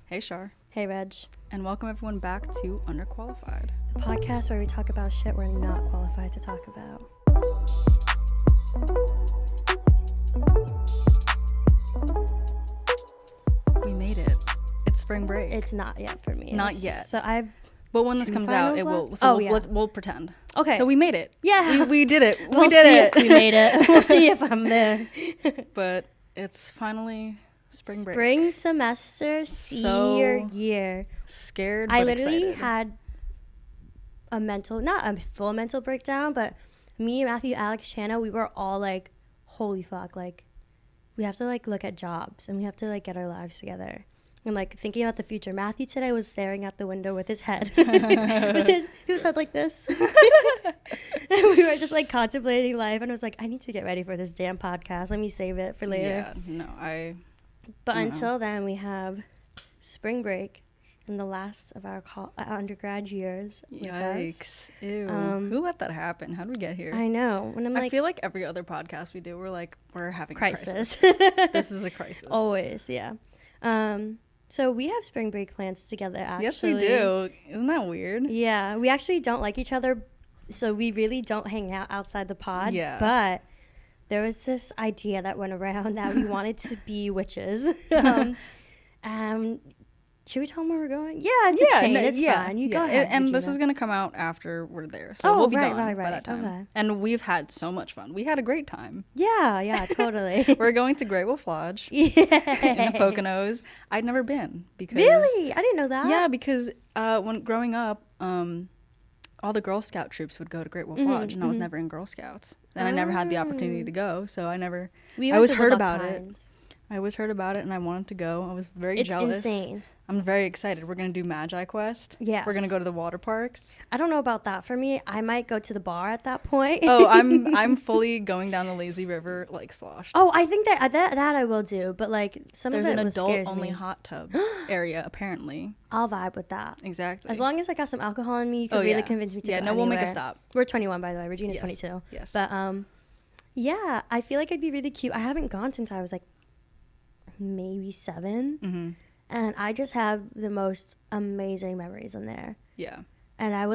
Hey, Shar. Hey, Reg. And welcome everyone back to Underqualified. The podcast where we talk about shit we're not qualified to talk about. We made it. It's spring break. It's not yet for me. Not yet. So I've... But when this comes out, it will. left? So Yeah. we'll pretend. Okay. So we made it. Yeah. We did it. We'll we did see it. if we made it. We'll see if I'm there. But it's finally spring break. Spring semester, senior year. Scared, I but literally excited. had a not a full mental breakdown, but me, Matthew, Alex, Shanna, we were all like, holy fuck, like, we have to like look at jobs and we have to like get our lives together. And like thinking about the future. Matthew today was staring out the window with his head, with his head like this. And we were just like contemplating life, and I was like, I need to get ready for this damn podcast. Let me save it for later. Yeah, no, But I don't until then, we have spring break and the last of our undergrad years. With Yikes. us. Ew. Who let that happen? How did we get here? I know. And I'm like, I feel like every other podcast we do, we're having crisis. a crisis. This is a crisis. Always, yeah. So we have spring break plans together, actually. Yes, we do. Isn't that weird? Yeah, we actually don't like each other, so we really don't hang out outside the pod. Yeah. But there was this idea that went around that we wanted to be witches. Should we tell them where we're going? Yeah, it's fine. You go ahead. And this is going to come out after we're there, so we'll be gone by that time. Okay. And we've had so much fun. We had a great time. Yeah, totally. We're going to Great Wolf Lodge Yeah. in the Poconos. I'd never been because Really? I didn't know that. Yeah, because when growing up, all the Girl Scout troops would go to Great Wolf Lodge, and I was never in Girl Scouts, and I never had the opportunity to go, so I never. I always heard about it. I always heard about it, and I wanted to go. I was very jealous. It's insane. I'm very excited. We're going to do Magi Quest. Yes. We're going to go to the water parks. I don't know about that for me. I might go to the bar at that point. Oh, I'm fully going down the lazy river like sloshed. Oh, I think that I will do, but like There's an adult scares only me. hot tub area apparently. I'll vibe with that. Exactly. As long as I got some alcohol in me, you can really convince me to go Yeah, no, we'll make a anywhere. stop. We're 21, by the way. Regina's 22. Yes. But yeah, I feel like it'd be really cute. I haven't gone since I was like maybe 7. Mm-hmm. And I just have the most amazing memories in there. Yeah. And I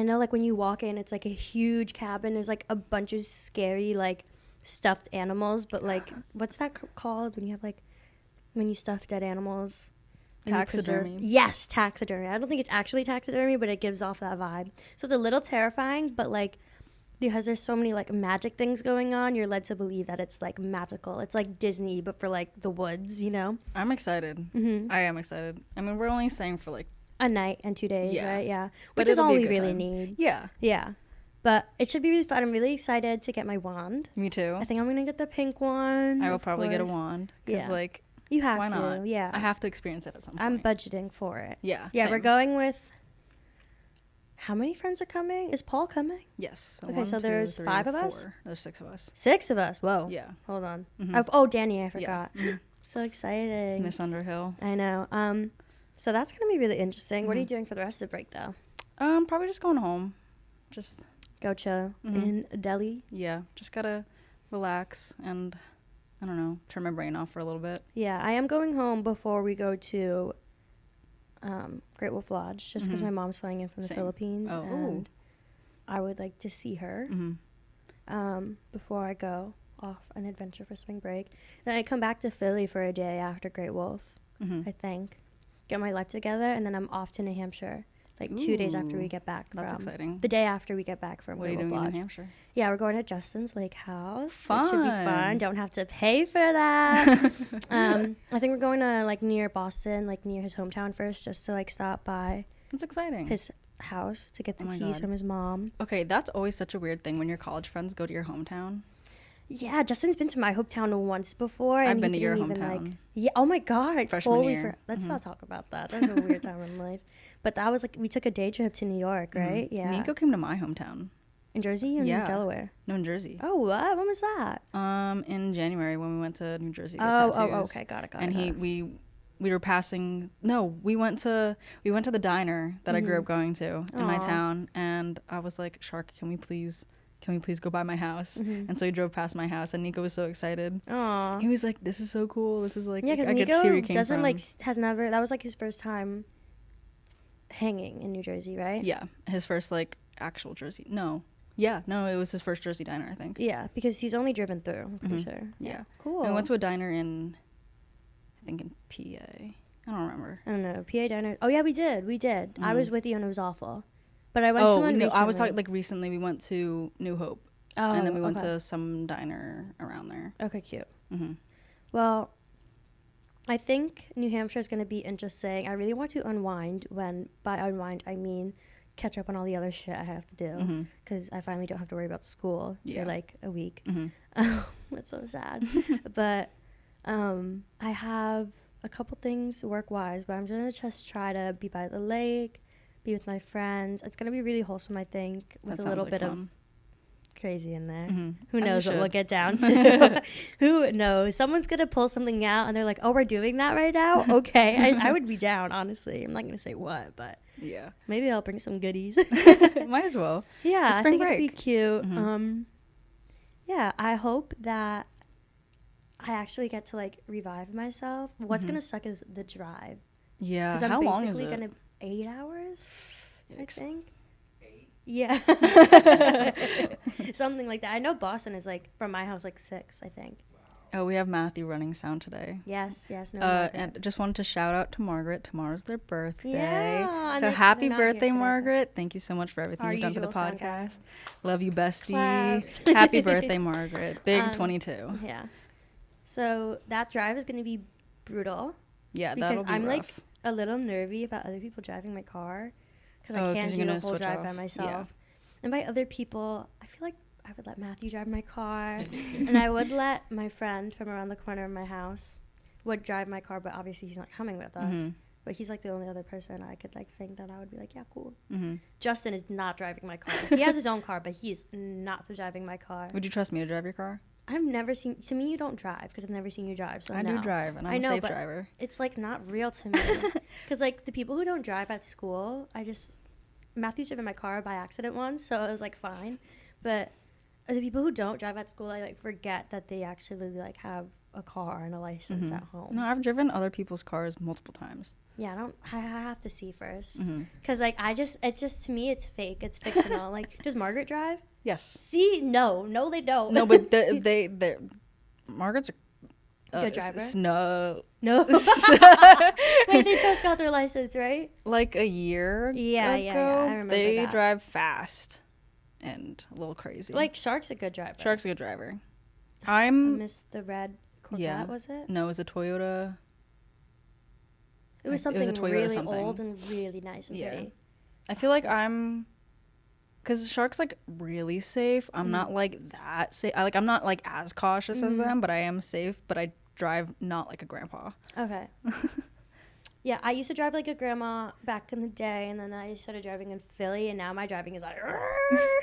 know like when you walk in, it's like a huge cabin. There's like a bunch of scary like stuffed animals, but like what's that called when you have like when you stuff dead animals? Taxidermy. Yes, taxidermy. I don't think it's actually taxidermy, but it gives off that vibe. So it's a little terrifying, but like because there's so many like magic things going on, you're led to believe that it's like magical. It's like Disney, but for like the woods, you know? I'm excited. Mm-hmm. I am excited. I mean, we're only staying for like A night and 2 days, Yeah. right? Yeah. But Which is it'll all be a we good really time. need. Yeah. Yeah. But it should be really fun. I'm really excited to get my wand. Me too. I think I'm going to get the pink one. I will of probably get a course. wand because Yeah. like You have why to. not? Yeah. I have to experience it at some point. I'm budgeting for it. Yeah. Yeah, same. we're going with... How many friends are coming? Is Paul coming? Yes. So Okay, 1, so 2, there's 3, 5 of us? 4. There's 6 of us. 6 of us. Whoa. Yeah. Hold on. Mhm. Danny, I Yeah. forgot. Mhm. So exciting. Miss Underhill. I know. So that's going to be really interesting. What are you Mhm. doing for the rest of the break, though? Probably just going home. Just Go chill Mhm. in Delhi? yeah. Just gotta relax and I don't know, turn my brain off for a little bit. Yeah, I am going home before we go to Great Wolf Lodge, just because Mhm. my mom's flying in from the Same. Philippines, Oh. and I would like to see her before I go off an adventure for spring break. Then I come back to Philly for a day after Great Wolf, Mm-hmm. I think. Get my life together, and then I'm off to New Hampshire, like 2 days after we Ooh, get back That's from... exciting. The day after we get back from What are you Great doing Wolf in Lodge. New Hampshire? Yeah, we're going to Justin's Lake House. It should be fun. Fun. Don't have to pay for that. I think we're going to like near Boston, like near his hometown first, just to like stop by That's exciting. his house to get the Oh my keys God. from his mom. Okay, that's always such a weird thing when your college friends go to your hometown. Yeah, Justin's been to my hometown once before, and I've he been to your didn't even hometown. like. Yeah. Oh my God. Freshman totally year. Let's Mhm. not talk about that. That was a weird time in life. But that was like we took a day trip to New York, right? Mhm. Yeah. Nico came to my hometown. In Jersey or Yeah. in Delaware? No, in Jersey. Oh, what? When was that? In January when we went to New Jersey to get Oh, tattoos. okay, got it. And we were passing. No, we went to the diner that I grew up going to in my Aw. town, and I was like, "Shark, can we please can we please go by my house? And so he drove past my house, and Nico was so excited. Aww. He was like, this is so cool. This is like, yeah, because I Nico get to see where he came doesn't from. like has never. That was like his first time hanging in New Jersey, right? Yeah, his first like actual Jersey. No, it was his first Jersey diner, I think. Yeah, because he's only driven through. I'm pretty sure. Yeah, cool. And we went to a diner in, I think in PA. I don't remember. I don't know. PA diner. Oh yeah, we did. I was with you and it was awful. But I went to one recently. I was talking like recently. We went to New Hope. Oh, and then we went to some diner around there. Okay, cute. Well, I think New Hampshire is going to be interesting. I really want to unwind. By unwind, I mean catch up on all the other shit I have to do. Because I finally don't have to worry about school for like a week. That's so sad. But I have a couple things work-wise, but I'm going to just try to be by the lake, be with my friends. It's going to be really wholesome, I think, with a little bit of crazy in there. Who knows what we'll get down to? Who knows? Someone's gonna pull something out and they're like, oh, we're doing that right now. Okay. I would be down, honestly. I'm not gonna say what, but yeah, maybe I'll bring some goodies. Might as well. Yeah, I think it'd be cute. Yeah, I hope that I actually get to like revive myself. What's gonna suck is the drive. Yeah, because I'm how basically long is it? gonna 8 hours. Yikes. I think. Yeah. Something like that. I know Boston is like from my house like 6, I think. Oh, we have Matthew running sound today. Yes. No. And just wanted to shout out to Margaret. Tomorrow's their birthday. Yeah. So happy birthday, Margaret. Thank you so much for everything you've done for the podcast. Love you, bestie. Happy birthday, Margaret. Big 22. Yeah. So that drive is going to be brutal. Yeah, because that'll be I'm rough. Like a little nervy about other people driving my car. Because I can't do the whole drive by myself. Yeah. And by other people, I feel like I would let Matthew drive my car. And I would let my friend from around the corner of my house would drive my car, but obviously he's not coming with us. But he's like the only other person I could like think that I would be like, yeah, cool. Justin is not driving my car. He has his own car, but he is not driving my car. Would you trust me to drive your car? I've never seen, to me you don't drive because I've never seen you drive. So I do drive and I'm a safe driver. It's like not real to me. Because like the people who don't drive at school, Matthew's driven my car by accident once, so it was like fine. But the people who don't drive at school, I like forget that they actually like have a car and a license at home. No, I've driven other people's cars multiple times. Yeah, I have to see first. Because like it just to me it's fake, it's fictional. Like, does Margaret drive? Yes. See, no, they don't. No, but they Margaret's a good driver. No. Wait, they just got their license, right? Like a year ago. Yeah, I remember they that. drive fast and a little crazy. Like Shark's a good driver. Shark's a good driver. I missed the red Corvette, yeah. Was it? No, it was a Toyota. It was something really old and really nice and pretty. I feel like because Shark's like really safe. I'm not like that safe. I'm not like as cautious as them, but I am safe. But I drive not like a grandpa. Okay. Yeah, I used to drive like a grandma back in the day, and then I started driving in Philly, and now my driving is like.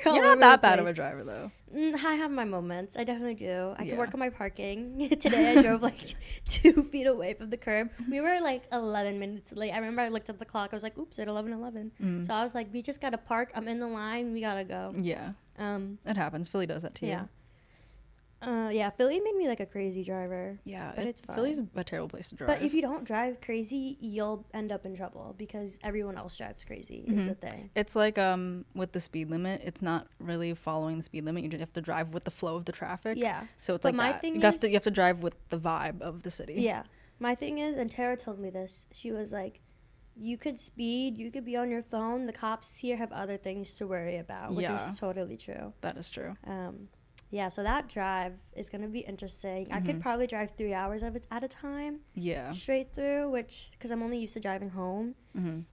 You're not that bad of a driver though. I have my moments. I definitely do. I can work on my parking. Today I drove like 2 feet away from the curb. We were like 11 minutes late. I remember I looked at the clock. I was like, oops, at 11:11. So I was like, we just gotta park. I'm in the line. We gotta go. Yeah. It happens. Philly does that to you. Yeah, Philly made me like a crazy driver. Yeah, but it's fine. Philly's a terrible place to drive. But if you don't drive crazy, you'll end up in trouble because everyone else drives crazy is the thing. It's like with the speed limit, it's not really following the speed limit. You just have to drive with the flow of the traffic. Yeah. So it's like that. You have to drive with the vibe of the city. Yeah. My thing is, and Tara told me this, she was like, you could speed, you could be on your phone. The cops here have other things to worry about, which is totally true. That is true. Yeah, so that drive is going to be interesting. I could probably drive 3 hours at a time. Yeah. Straight through, because I'm only used to driving home.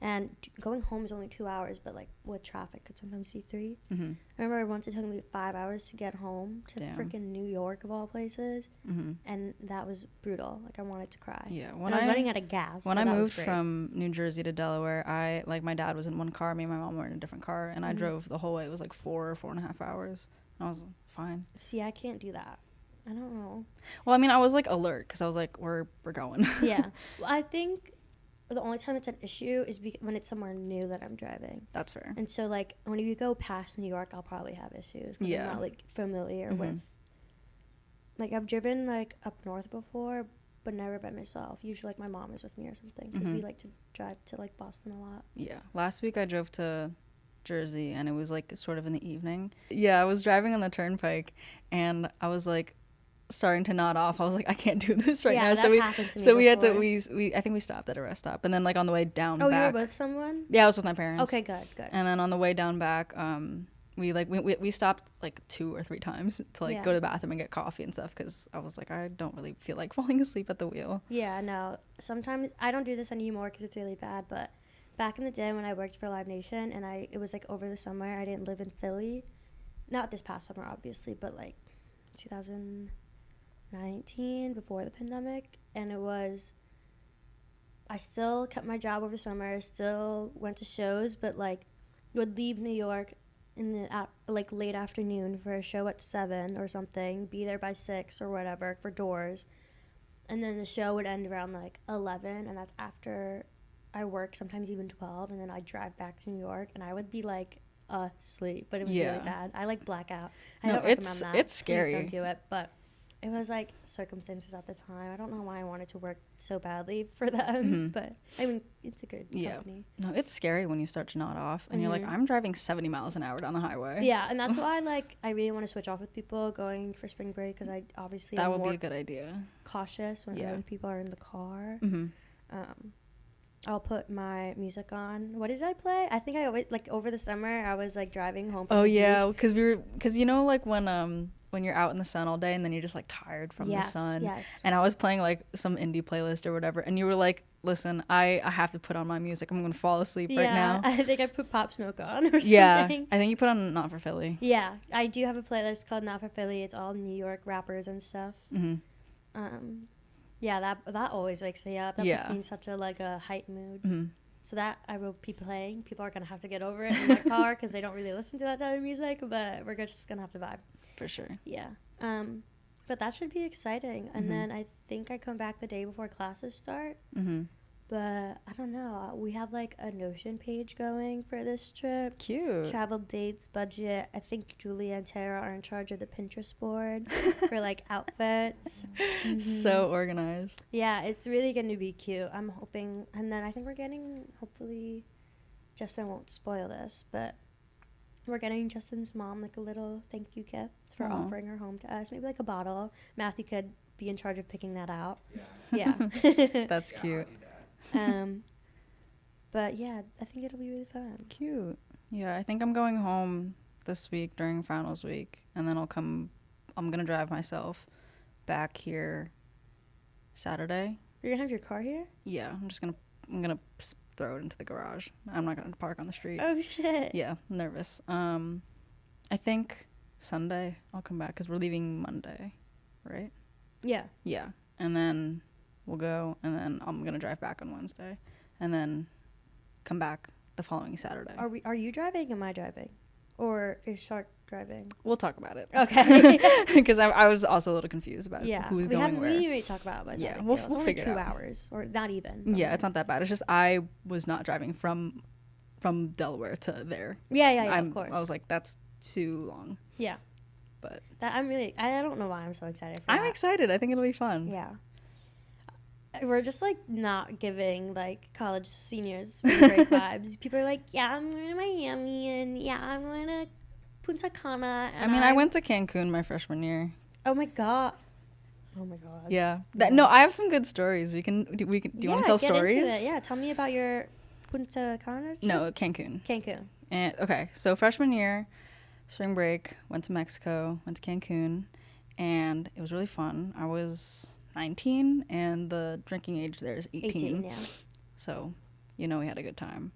And going home is only 2 hours, but like with traffic could sometimes be 3. I remember once it took me 5 hours to get home to freaking New York of all places. And that was brutal. Like I wanted to cry. Yeah. When I was running out of gas. When I moved from New Jersey to Delaware, my dad was in one car, me and my mom were in a different car, and I drove the whole way. It was like 4.5 hours. I was fine. See, I can't do that. I don't know. Well, I mean, I was like alert because I was like, we're going. Yeah. Well, I think the only time it's an issue is when it's somewhere new that I'm driving. That's fair. And so, like, when you go past New York, I'll probably have issues because I'm not, like, familiar with. Like, I've driven, like, up north before, but never by myself. Usually, like, my mom is with me or something because we like to drive to, like, Boston a lot. Yeah. Last week I drove to Jersey, and it was, like, sort of in the evening. Yeah, I was driving on the turnpike, and I was, like, starting to nod off. I was like, I can't do this right now. Yeah, that's happened to me so we before. had to I think we stopped at a rest stop, and then like on the way down back. Oh, you were with someone? Yeah, I was with my parents. Okay, good. And then on the way down back, we stopped like 2 or 3 times to like go to the bathroom and get coffee and stuff because I was like, I don't really feel like falling asleep at the wheel. Yeah, no. Sometimes I don't do this anymore because it's really bad, but back in the day when I worked for Live Nation and it was like over the summer, I didn't live in Philly. Not this past summer, obviously, but like 2019 before the pandemic, and I still kept my job over summer, still went to shows, but like would leave New York in the like late afternoon for a show at 7 or something, be there by 6 or whatever for doors, and then the show would end around like 11, and that's after I work, sometimes even 12, and then I'd drive back to New York, and I would be like asleep, but it was really bad. I like blackout. I don't recommend that. It's scary. Please don't do it, but it was like circumstances at the time. I don't know why I wanted to work so badly for them, but I mean, it's a good company. No, it's scary when you start to nod off and you're like, I'm driving 70 miles an hour down the highway. Yeah, and that's why I really want to switch off with people going for spring break because I obviously that would be a good idea. Cautious when other people are in the car. I'll put my music on. What did I play? I think I always, like, over the summer, I was, like, driving home from the beach. Because you know, like, when you're out in the sun all day and then you're just, like, tired from the sun. Yes. And I was playing, like, some indie playlist or whatever, and you were like, listen, I have to put on my music. I'm going to fall asleep right now. I think I put Pop Smoke on or something. Yeah, I think you put on Not for Philly. Yeah, I do have a playlist called Not for Philly. It's all New York rappers and stuff. Yeah, that always wakes me up. That puts me in such a hype mood. So that I will be playing. People are gonna have to get over it in my car because they don't really listen to that type of music. But we're just gonna have to vibe. For sure. Yeah. But that should be exciting. And then I think I come back the day before classes start. But I don't know. We have like a Notion page going for this trip. Cute. Travel dates, budget. I think Julia and Tara are in charge of the Pinterest board for like outfits. So organized. Yeah, it's really going to be cute. I'm hoping. And then I think we're getting, hopefully, Justin won't spoil this, but we're getting Justin's mom like a little thank you gift for offering her home to us. Maybe like a bottle. Matthew could be in charge of picking that out. Yeah. That's cute. But yeah, I think it'll be really fun. Cute. Yeah, I think I'm going home this week during finals week, and then I'm gonna drive myself back here Saturday. You're gonna have your car here? Yeah, I'm gonna throw it into the garage. I'm not gonna park on the street. Oh shit. Yeah, I'm nervous. I think Sunday I'll come back because we're leaving Monday, right? Yeah. Yeah, and then we'll go, and then I'm gonna drive back on Wednesday, and then come back the following Saturday. Are you driving? Am I driving, or is Shark driving? We'll talk about it. Okay. Because I was also a little confused about who's going where. We didn't really talk about it. But yeah, we'll figure it out. 2 hours, or not even. Yeah, it's not that bad. It's just I was not driving from Delaware to there. Yeah, of course. I was like, that's too long. Yeah. But I don't know why I'm so excited for that. I'm excited. I think it'll be fun. Yeah. We're just like not giving like college seniors spring break vibes. People are like, yeah, I'm going to Miami, and yeah, I'm going to Punta Cana. And I went to Cancun my freshman year. Oh my god. Yeah. No, I have some good stories. Do you want to tell stories? Into it. Yeah, tell me about your Punta Cana trip? No, Cancun. And okay, so freshman year, spring break, went to Mexico, went to Cancun, and it was really fun. I was 19, and the drinking age there is 18. Yeah. So, we had a good time.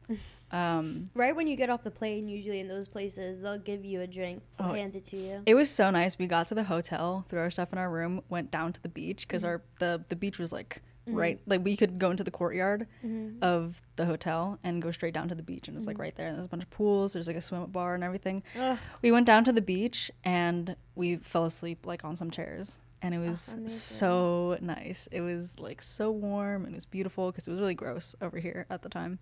Right when you get off the plane, usually in those places, they'll give you a drink, hand it to you. It was so nice. We got to the hotel, threw our stuff in our room, went down to the beach, because the beach was like right, like we could go into the courtyard of the hotel and go straight down to the beach, and it's like right there, and there's a bunch of pools, there's like a swim up bar and everything. We went down to the beach, and we fell asleep like on some chairs. and it was so nice. It was like so warm and it was beautiful because it was really gross over here at the time.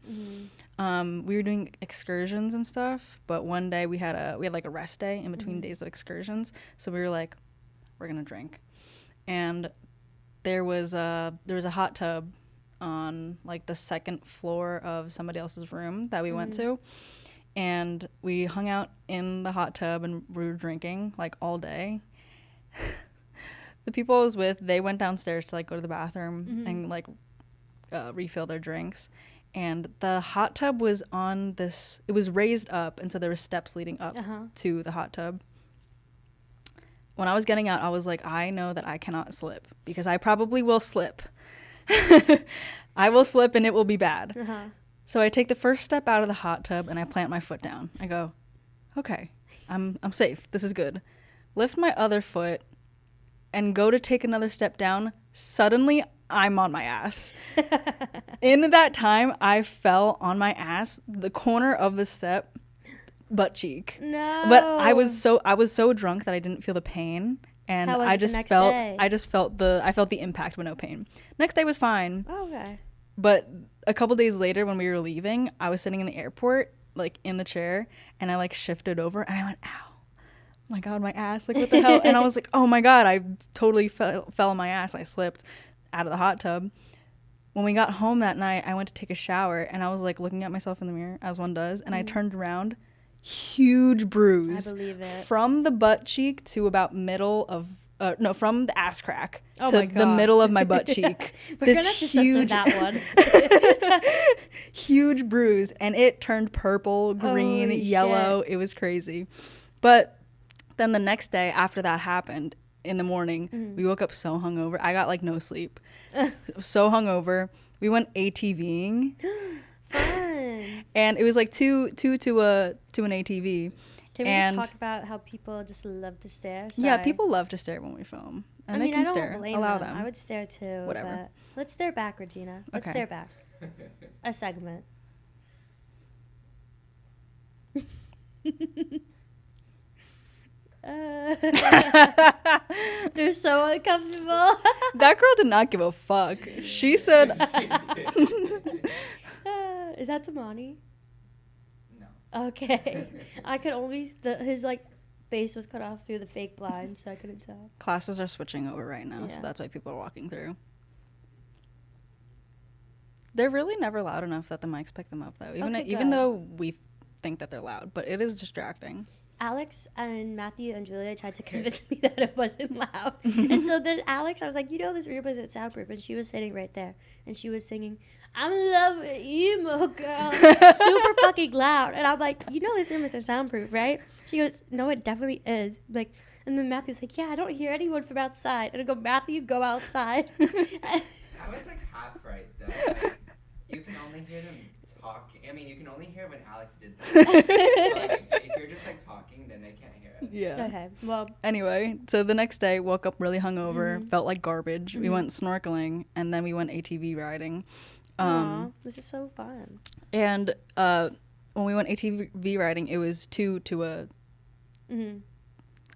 We were doing excursions and stuff, but one day we had like a rest day in between days of excursions, so we were like, we're gonna drink, and there was a hot tub on like the second floor of somebody else's room that we went to, and we hung out in the hot tub and we were drinking like all day. The people I was with, they went downstairs to like go to the bathroom and like refill their drinks, and the hot tub was on this, it was raised up, and so there were steps leading up to the hot tub. When I was getting out, I was like, I know that I cannot slip because I probably will slip. I will slip and it will be bad. So I take the first step out of the hot tub and I plant my foot down. I go, okay, I'm safe. This is good. Lift my other foot and go to take another step down. Suddenly, I'm on my ass. In that time, I fell on my ass, the corner of the step, butt cheek. No. But I was so drunk that I didn't feel the pain, and I felt the impact but no pain. Next day was fine. Oh, okay. But a couple days later when we were leaving, I was sitting in the airport like in the chair, and I like shifted over and I went, ow. Oh my god, my ass, like what the hell? And I was like, oh my god, I totally fell on my ass. I slipped out of the hot tub. When we got home that night, I went to take a shower and I was like looking at myself in the mirror as one does, and I turned around, huge bruise. I believe it. From the butt cheek to about middle of from the ass crack to the middle of my butt cheek. We're gonna have to censor that one. Huge bruise, and it turned purple, green, yellow. Shit. It was crazy. But then the next day after that happened, in the morning, we woke up so hungover. I got like no sleep. So hungover. We went ATVing. Fun. And it was like two to an ATV. Can we just talk about how people just love to stare? Sorry. Yeah, people love to stare when we film. And they can stare. Allow them. I would stare too. Whatever. Let's stare back, Regina. Let's stare back. A segment. They're so uncomfortable. That girl did not give a fuck. She said... Is that Tamani? No. Okay. I could only... his, like, face was cut off through the fake blind, so I couldn't tell. Classes are switching over right now, so that's why people are walking through. They're really never loud enough that the mics pick them up, though. Even though we think that they're loud, but it is distracting. Alex and Matthew and Julia tried to convince me that it wasn't loud. And so then Alex, I was like, this room isn't soundproof. And she was sitting right there. And she was singing, I'm in love with emo girl. Super fucking loud. And I'm like, this room isn't soundproof, right? She goes, no, it definitely is. Like, and then Matthew's like, yeah, I don't hear anyone from outside. And I go, Matthew, go outside. I was like half right, though. Like, you can only hear them talking. I mean, you can only hear when Alex did that. Like, if you're just like talking, then they can't hear it. Yeah. Okay. Well. Anyway, so the next day, woke up really hungover, felt like garbage. We went snorkeling, and then we went ATV riding. This is so fun. And when we went ATV riding, it was two to a. I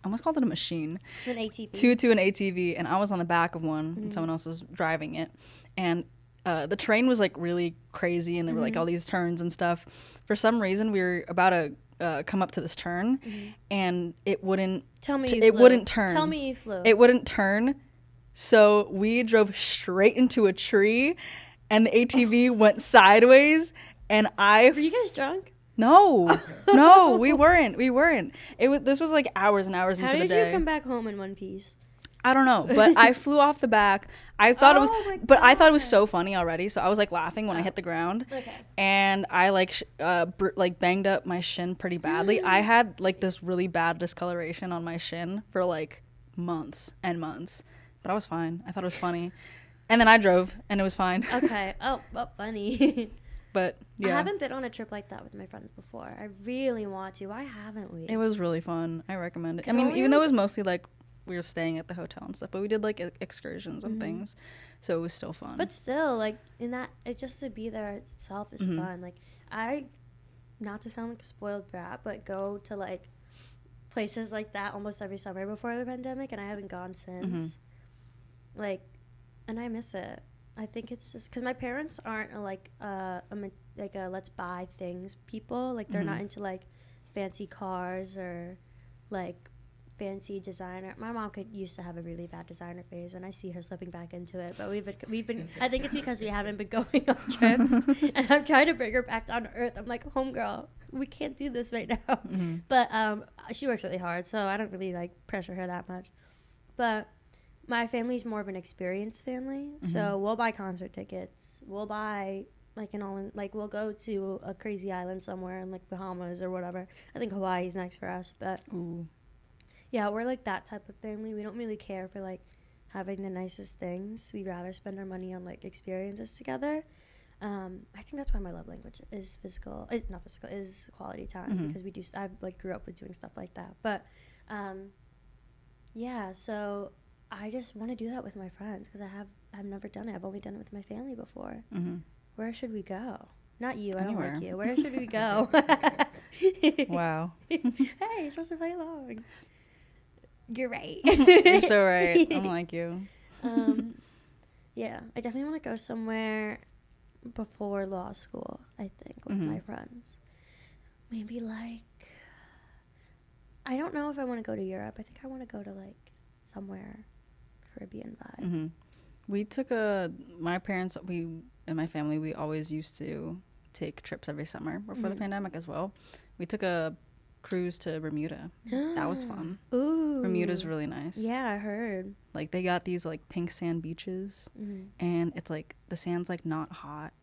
almost called it a machine. An ATV. Two to an ATV, and I was on the back of one, and someone else was driving it, and. The terrain was like really crazy, and there were like all these turns and stuff. For some reason, we were about to come up to this turn, and it wouldn't. It wouldn't turn. Tell me you flew. It wouldn't turn, so we drove straight into a tree, and the ATV went sideways. And were you guys drunk? No, we weren't. This was like hours and hours into the day. How did you come back home in one piece? I don't know, but I flew off the back. I thought I thought it was so funny already. So I was like laughing when I hit the ground. Okay. And I like banged up my shin pretty badly. I had like this really bad discoloration on my shin for like months and months, but I was fine. I thought it was funny. And then I drove and it was fine. Okay. Oh, funny. But yeah. I haven't been on a trip like that with my friends before. I really want to. Why haven't we? It was really fun. I recommend it. I mean, even though it was mostly like we were staying at the hotel and stuff, but we did like excursions and things, so it was still fun. But still, like just to be there itself is fun. Like not to sound like a spoiled brat, but go to like places like that almost every summer before the pandemic, and I haven't gone since. like, and I miss it. I think it's just because my parents aren't like a let's buy things people. Like they're not into like fancy cars or like fancy designer. My mom used to have a really bad designer phase, and I see her slipping back into it. But we've been. I think it's because we haven't been going on trips, and I'm trying to bring her back down to earth. I'm like, homegirl, we can't do this right now. But she works really hard, so I don't really like pressure her that much. But my family's more of an experienced family, so we'll buy concert tickets. We'll buy we'll go to a crazy island somewhere in like Bahamas or whatever. I think Hawaii's next for us, but yeah, we're like that type of family. We don't really care for like having the nicest things. We'd rather spend our money on like experiences together. I think that's why my love language is quality time, because I like grew up with doing stuff like that. But yeah, so I just want to do that with my friends because I've never done it. I've only done it with my family before. Where should we go? Not you. Anywhere. I don't like you. Where should we go? Wow. Hey, you're supposed to play along. You're right. You're so right. I don't like you. Yeah, I definitely want to go somewhere before law school, I think, with my friends. Maybe like, I don't know if I want to go to Europe. I think I want to go to like somewhere Caribbean vibe. We took my parents, and my family, we always used to take trips every summer before the pandemic as well. We took a cruise to Bermuda. That was fun. Ooh. Bermuda's really nice. Yeah, I heard. Like they got these like pink sand beaches, and it's like the sand's like not hot.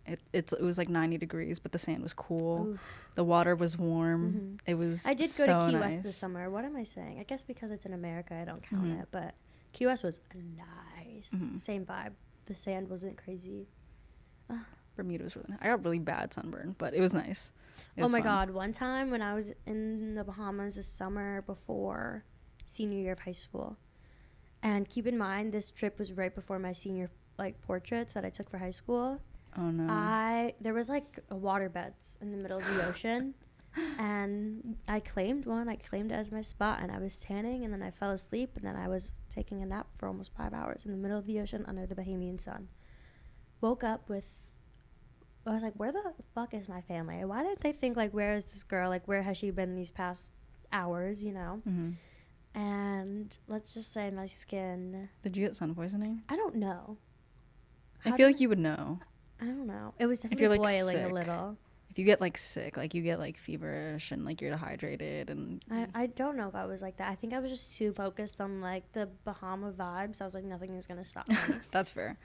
It was like 90 degrees, but the sand was cool. Ooh. The water was warm. It was I did go so to Key nice. West this summer. What am I saying? I guess because it's in America, I don't count it. But Key West was nice. Same vibe. The sand wasn't crazy. Bermuda was really nice. I got really bad sunburn, but it was nice. It was my fun. God. One time when I was in the Bahamas this summer before senior year of high school, and keep in mind, this trip was right before my senior like portraits that I took for high school. Oh no. There was like water beds in the middle of the ocean, and I claimed one. I claimed it as my spot, and I was tanning, and then I fell asleep, and then I was taking a nap for almost 5 hours in the middle of the ocean under the Bahamian sun. Woke up I was like, where the fuck is my family? Why didn't they think, like, where is this girl? Like, where has she been these past hours, you know? And let's just say my skin. Did you get sun poisoning? I don't know. I feel like you would know. I don't know. It was definitely like boiling sick. a little. If you get like sick, like you get like feverish and like you're dehydrated and. I don't know if I was like that. I think I was just too focused on like the Bahama vibes. I was like, nothing is gonna stop me. That's fair.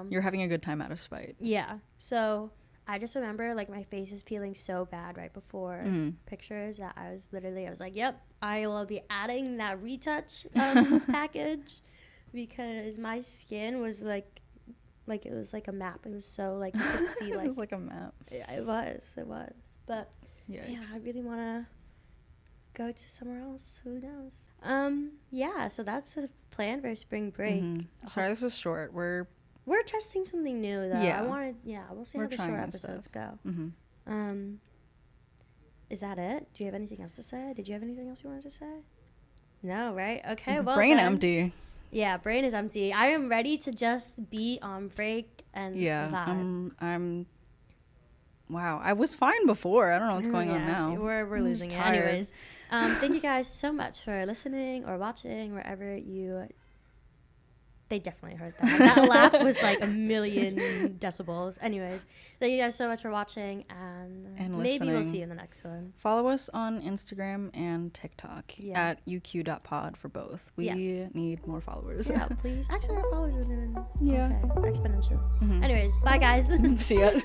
You're having a good time out of spite. Yeah. So I just remember like my face was peeling so bad right before pictures that I was like, yep, I will be adding that retouch package, because my skin was like it was like a map. It was so like you could see like it was like a map. Yeah, it was. But Yikes. yeah, I really want to go to somewhere else. Who knows? Yeah, so that's the plan for spring break. Sorry, this is short. We're testing something new though. Yeah. We'll see how the short episodes go. Is that it? Do you have anything else to say? Did you have anything else you wanted to say? No, right? Okay, well brain then. empty. Yeah, brain is empty. I am ready to just be on break and vibe. I'm wow, I was fine before. I don't know what's going on now. We're losing it. Anyways, thank you guys so much for listening or watching wherever you. They definitely heard that. That laugh was like a million decibels. Anyways, thank you guys so much for watching, and maybe we'll see you in the next one. Follow us on Instagram and TikTok at uq.pod for both. We need more followers. Yeah, please. Actually, our followers are doing okay. Exponential. Anyways, bye guys. See ya.